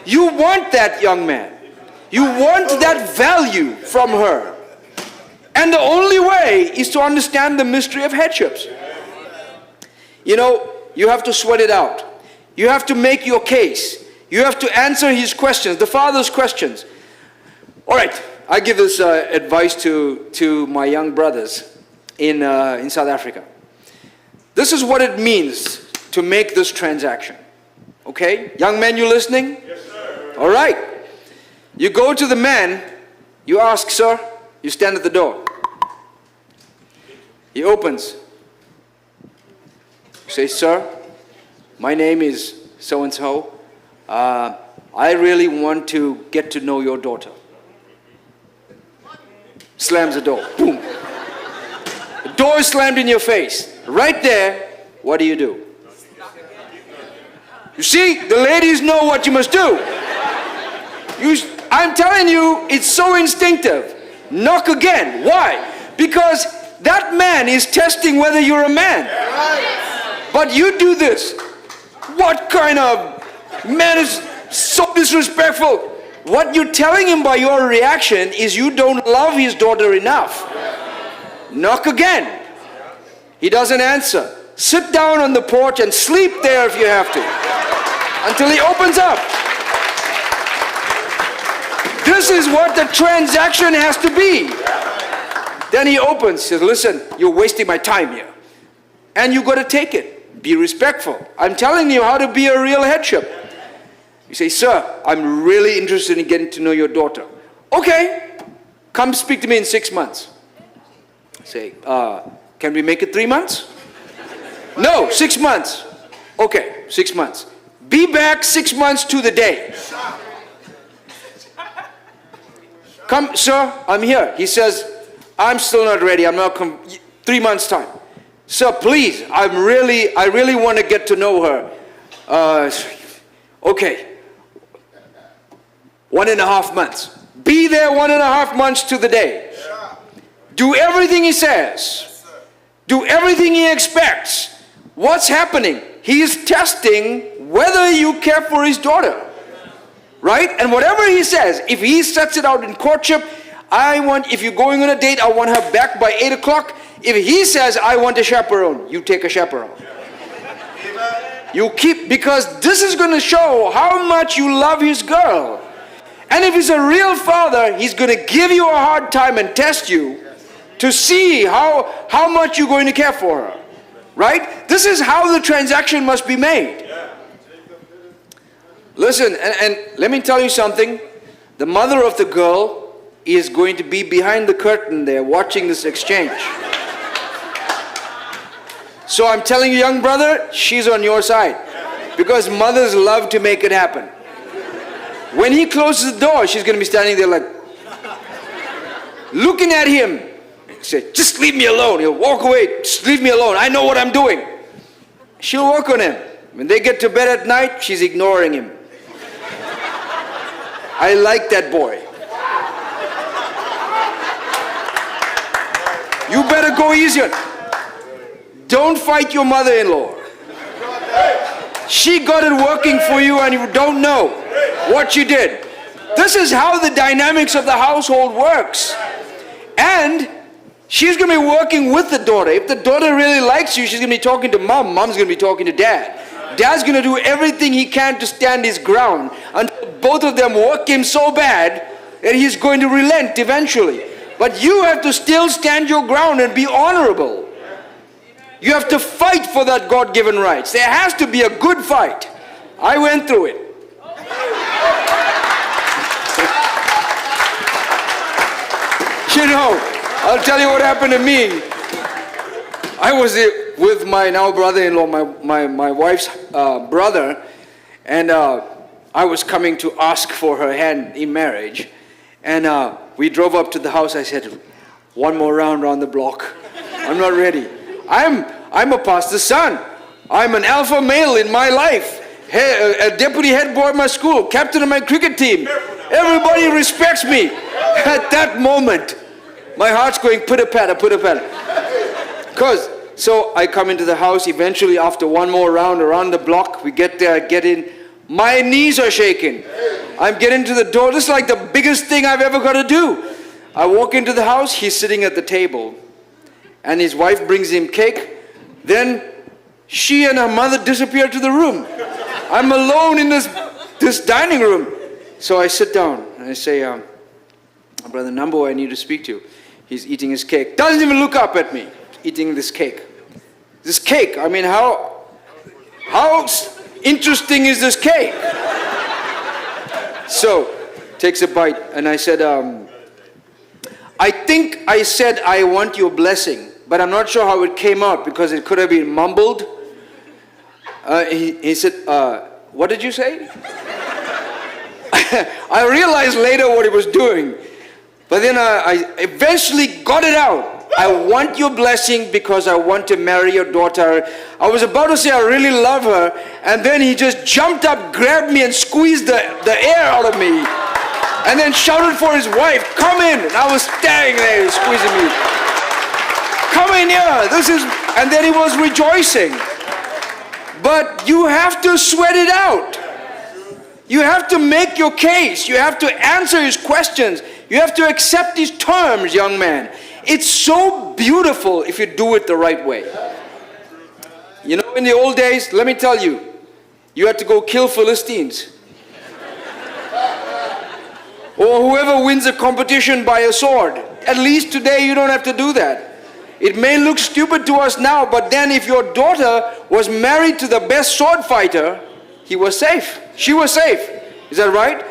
You want that, young man. You want that value from her. And the only way is to understand the mystery of headships. You know, you have to sweat it out. You have to make your case. You have to answer his questions, the father's questions. All right, I give this advice to my young brothers in South Africa. This is what it means to make this transaction. Okay? Young men, you listening? Yes, sir. All right. You go to the man, you ask, sir, you stand at the door. He opens. You say, sir, my name is so-and-so. I really want to get to know your daughter. Slams the door. Boom. The door is slammed in your face. Right there, what do? You see, the ladies know what you must do. I'm telling you, it's so instinctive. Knock again. Why? Because that man is testing whether you're a man. But you do this. What kind of man is so disrespectful? What you're telling him by your reaction is you don't love his daughter enough. Knock again. He doesn't answer. Sit down on the porch and sleep there if you have to, until he opens up. This is what the transaction has to be. Then he opens, says, listen, you're wasting my time here. And you got to take it. Be respectful. I'm telling you how to be a real headship. You say, sir, I'm really interested in getting to know your daughter. Okay, come speak to me in 6 months. Say, can we make it 3 months? No, 6 months. Okay, 6 months. Be back 6 months to the day. Come, sir, I'm here. He says, I'm still not ready. I'm not 3 months time. Sir, please, I really want to get to know her. Okay. 1.5 months. Be there 1.5 months to the day. Do everything he says. Do everything he expects. What's happening? He is testing whether you care for his daughter. Right? And whatever he says, if he sets it out in courtship, if you're going on a date, I want her back by 8 o'clock. If he says, I want a chaperone, you take a chaperone. You keep, because this is going to show how much you love his girl. And if he's a real father, he's going to give you a hard time and test you to see how much you're going to care for her. Right? This is how the transaction must be made. Listen, and let me tell you something. The mother of the girl is going to be behind the curtain there watching this exchange. So I'm telling you, young brother, she's on your side. Because mothers love to make it happen. When he closes the door, she's going to be standing there like, looking at him. Say, just leave me alone. He'll walk away. Just leave me alone. I know what I'm doing. She'll work on him. When they get to bed at night, she's ignoring him. I like that boy. You better go easier. Don't fight your mother-in-law. She got it working for you and you don't know what she did. This is how the dynamics of the household works. And she's going to be working with the daughter. If the daughter really likes you, she's going to be talking to mom. Mom's going to be talking to dad. Dad's going to do everything he can to stand his ground until both of them work him so bad that he's going to relent eventually. But you have to still stand your ground and be honorable. You have to fight for that God-given rights. There has to be a good fight. I went through it. You know, I'll tell you what happened to me. I was with my now brother-in-law, my wife's brother, and I was coming to ask for her hand in marriage. And we drove up to the house. I said, one more round around the block. I'm not ready. I'm a pastor's son. I'm an alpha male in my life. A deputy head boy of my school, captain of my cricket team. Everybody respects me. At that moment, my heart's going pitter-patter, pitter-patter. So I come into the house. Eventually, after one more round around the block, we get there, get in. My knees are shaking. I'm getting to the door. This is like the biggest thing I've ever got to do. I walk into the house. He's sitting at the table. And his wife brings him cake. Then she and her mother disappear to the room. I'm alone in this dining room. So I sit down and I say, Brother Nambo, I need to speak to you. He's eating his cake. Doesn't even look up at me. Eating this cake. This cake, I mean, how interesting is this cake? So, takes a bite, and I said, I think I said I want your blessing, but I'm not sure how it came out because it could have been mumbled. He said, what did you say? I realized later what he was doing, but then I eventually got it out. I want your blessing because I want to marry your daughter. I was about to say I really love her, and then he just jumped up, grabbed me, and squeezed the air out of me, and then shouted for his wife, come in. And I was standing there squeezing me. Come in here. And then he was rejoicing. But you have to sweat it out. You have to make your case. You have to answer his questions. You have to accept his terms, young man. It's so beautiful if you do it the right way. You know, in the old days, let me tell you, you had to go kill Philistines. Or whoever wins a competition by a sword. At least today you don't have to do that. It may look stupid to us now, but then if your daughter was married to the best sword fighter, he was safe. She was safe. Is that right?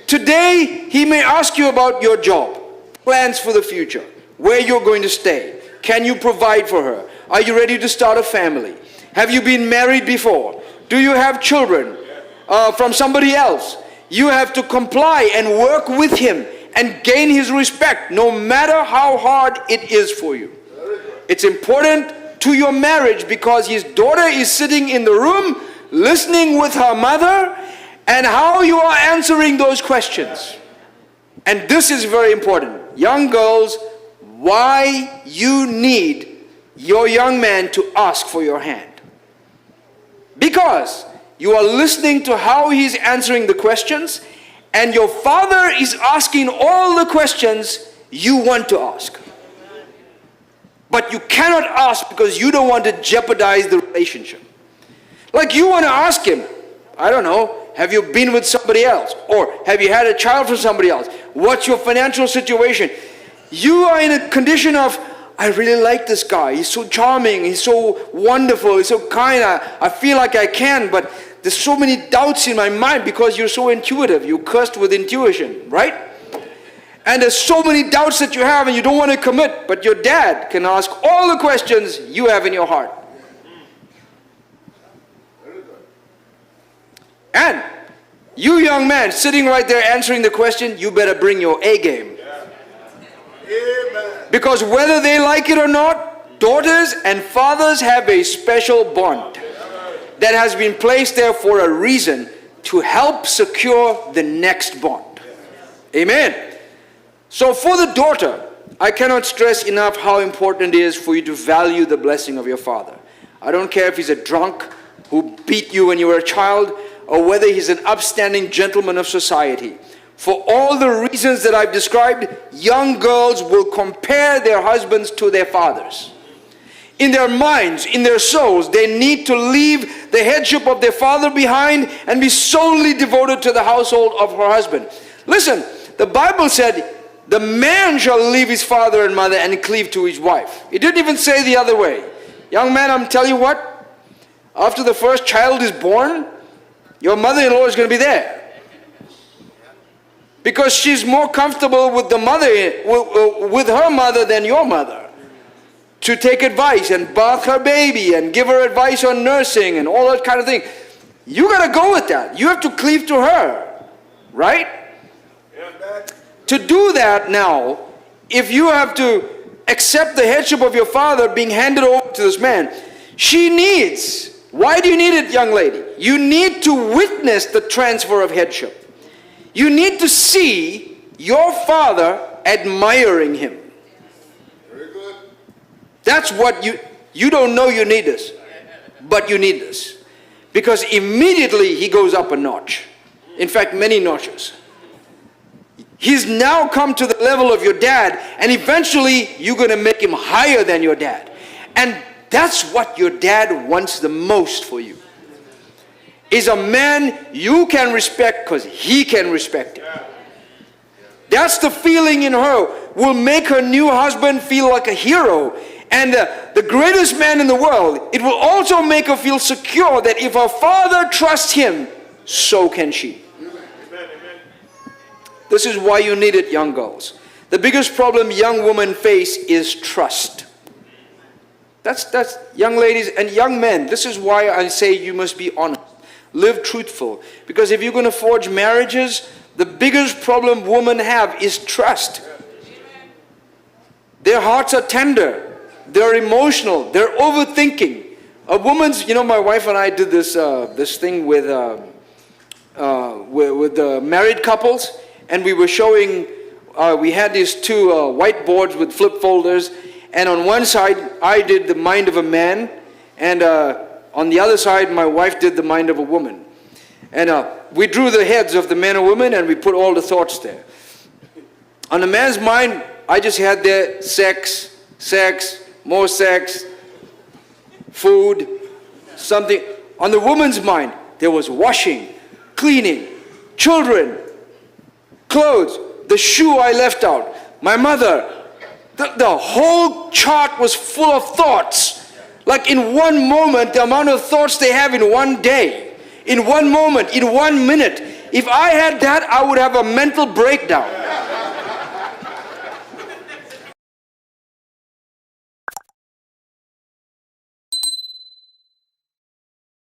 Today, he may ask you about your job, plans for the future, where you're going to stay. Can you provide for her? Are you ready to start a family? Have you been married before? Do you have children from somebody else? You have to comply and work with him and gain his respect, no matter how hard it is for you. It's important to your marriage because his daughter is sitting in the room listening with her mother and how you are answering those questions. And this is very important. Young girls, why you need your young man to ask for your hand. Because you are listening to how he's answering the questions, and your father is asking all the questions you want to ask. But you cannot ask because you don't want to jeopardize the relationship. Like you want to ask him, I don't know, have you been with somebody else? Or have you had a child from somebody else? What's your financial situation? You are in a condition of, I really like this guy. He's so charming. He's so wonderful. He's so kind. I feel like I can, but there's so many doubts in my mind because you're so intuitive. You're cursed with intuition, right? And there's so many doubts that you have and you don't want to commit, but your dad can ask all the questions you have in your heart. And you young man sitting right there answering the question, you better bring your A game. Because whether they like it or not, daughters and fathers have a special bond that has been placed there for a reason, to help secure the next bond. Amen. So for the daughter, I cannot stress enough how important it is for you to value the blessing of your father. I don't care if he's a drunk who beat you when you were a child, or whether he's an upstanding gentleman of society. For all the reasons that I've described, young girls will compare their husbands to their fathers. In their minds, in their souls, they need to leave the headship of their father behind and be solely devoted to the household of her husband. Listen, the Bible said, the man shall leave his father and mother and cleave to his wife. It didn't even say the other way. Young man, I'm telling you what, after the first child is born, your mother-in-law is going to be there. Because she's more comfortable with the mother, with her mother than your mother. To take advice and bath her baby and give her advice on nursing and all that kind of thing. You got to go with that. You have to cleave to her. Right? Yeah. To do that now, if you have to accept the headship of your father being handed over to this man, she needs, why do you need it, young lady? You need to witness the transfer of headship. You need to see your father admiring him. Very good. That's what you don't know you need this, but you need this. Because immediately he goes up a notch. In fact, many notches. He's now come to the level of your dad, and eventually you're going to make him higher than your dad. And that's what your dad wants the most for you. Is a man you can respect because he can respect it. That's the feeling in her. Will make her new husband feel like a hero. And the greatest man in the world. It will also make her feel secure that if her father trusts him, so can she. This is why you need it, young girls. The biggest problem young women face is trust. That's young ladies and young men. This is why I say you must be honest. Live truthful. Because if you're going to forge marriages, the biggest problem women have is trust. Their hearts are tender. They're emotional. They're overthinking. A woman's, my wife and I did this thing with the married couples. And we were showing, we had these two whiteboards with flip folders. And on one side, I did the mind of a man. And on the other side, my wife did the mind of a woman. And we drew the heads of the man and woman, and we put all the thoughts there. On the man's mind, I just had there sex, more sex, food, something. On the woman's mind, there was washing, cleaning, children, clothes, the shoe I left out, my mother. The whole chart was full of thoughts. Like in one moment, the amount of thoughts they have in one day, in one moment, in 1 minute. If I had that, I would have a mental breakdown.